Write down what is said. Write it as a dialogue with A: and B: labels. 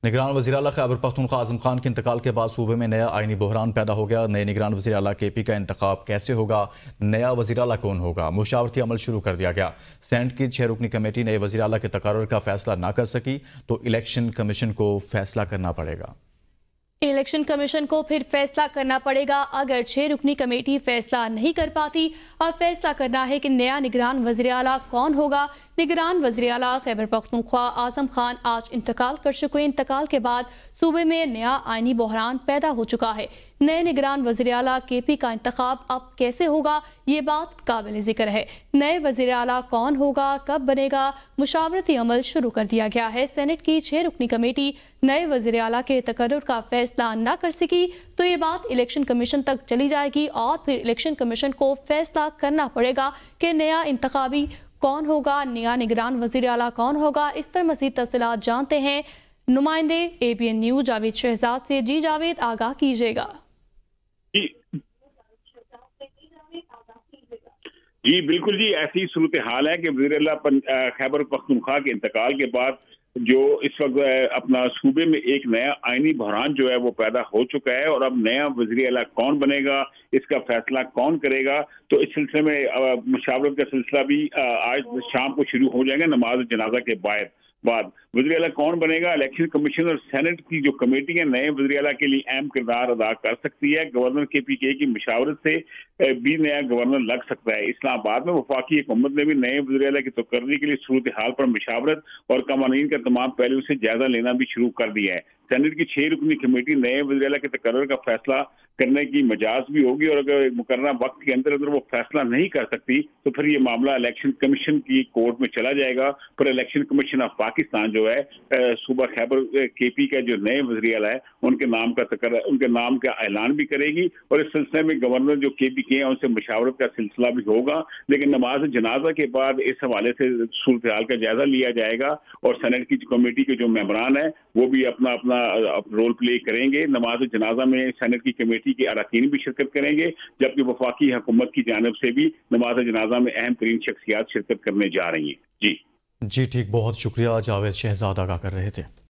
A: نگران وزیراعلیٰ خیبر پختونخوا اعظم خان کے انتقال کے بعد صوبے میں نیا آئینی بحران پیدا ہو گیا۔ نئے نگران وزیراعلیٰ کے پی کا انتخاب کیسے ہوگا؟ نیا وزیراعلیٰ کون ہوگا؟ مشاورتی عمل شروع کر دیا گیا۔ سینٹ کی 6 رکنی کمیٹی نئے وزیراعلیٰ کے تقرر کا فیصلہ نہ کر سکی تو الیکشن کمیشن کو فیصلہ کرنا پڑے گا۔
B: الیکشن کمیشن کو پھر فیصلہ کرنا پڑے گا۔ اگر 6 رکنی کمیٹی فیصلہ نہیں کر پاتی اور فیصلہ کرنا ہے کہ نیا نگران وزیراعلیٰ کون ہوگا۔ نگران وزیراعلیٰ خیبر پختونخوا اعظم خان آج انتقال کر چکے۔ انتقال کے بعد صوبے میں نیا آئینی بحران پیدا ہو چکا ہے۔ نئے نگران وزیراعلیٰ کے پی کا انتخاب اب کیسے ہوگا، یہ بات قابل ذکر ہے۔ نئے وزیراعلیٰ کون ہوگا، کب بنے گا، مشاورتی عمل شروع کر دیا گیا ہے۔ سینٹ کی 6 رکنی کمیٹی نئے وزیراعلیٰ کے تقرر کا فیصلہ نہ کر سکی تو یہ بات الیکشن کمیشن تک چلی جائے گی اور پھر الیکشن کمیشن کو فیصلہ کرنا پڑے گا کہ نیا انتخابی کون ہوگا، نیا نگران وزیراعلیٰ کون ہوگا۔ اس پر مزید تفصیلات جانتے ہیں نمائندے A B N news Javed Shahzad سے۔ جی جاوید، آگاہ کیجیے گا۔
C: جی بالکل جی، ایسی صورتحال ہے کہ وزیراعلیٰ خیبر پختونخوا کے انتقال کے بعد جو اس وقت اپنا صوبے میں ایک نیا آئینی بحران جو ہے وہ پیدا ہو چکا ہے، اور اب نیا وزیراعلیٰ کون بنے گا، اس کا فیصلہ کون کرے گا، تو اس سلسلے میں مشاورت کا سلسلہ بھی آج شام کو شروع ہو جائے گا نماز جنازہ کے بعد وزیراعلیٰ کون بنے گا۔ الیکشن کمیشن اور سینٹ کی جو کمیٹی ہے نئے وزیراعلیٰ کے لیے اہم کردار ادا کر سکتی ہے۔ گورنر کے پی کے کی مشاورت سے بھی نیا گورنر لگ سکتا ہے۔ اسلام آباد میں وفاقی حکومت نے بھی نئے وزیراعلیٰ کی تقرری کے لیے صورتحال پر مشاورت اور قوانین کا تمام پہلوؤں سے جائزہ لینا بھی شروع کر دیا ہے۔ سینٹ کی 6 رکنی کمیٹی نئے وزیراعلیٰ کے تقرر کا فیصلہ کرنے کی مجاز بھی ہوگی، اور اگر مقررہ وقت کے اندر وہ فیصلہ نہیں کر سکتی تو پھر یہ معاملہ الیکشن کمیشن کی کورٹ میں چلا جائے گا۔ پھر الیکشن کمیشن آف پاکستان جو ہے صوبہ خیبر کے پی کا جو نئے وزیراعلیٰ ہے ان کے نام کا اعلان بھی کرے گی، اور اس سلسلے میں گورنر جو کے پی کے ہیں ان سے مشاورت کا سلسلہ بھی ہوگا۔ لیکن نماز جنازہ کے بعد اس حوالے سے صورتحال کا جائزہ لیا جائے گا، اور سینٹ کی کمیٹی کے جو ممبران ہیں وہ بھی اپنا رول پلے کریں گے۔ نماز جنازہ میں سینٹ کی کمیٹی کے اراکین بھی شرکت کریں گے، جبکہ وفاقی حکومت کی جانب سے بھی نماز جنازہ میں اہم ترین شخصیات شرکت کرنے جا رہی ہیں۔ جی
A: ٹھیک، بہت شکریہ۔ جاوید شہزاد آگاہ کر رہے تھے۔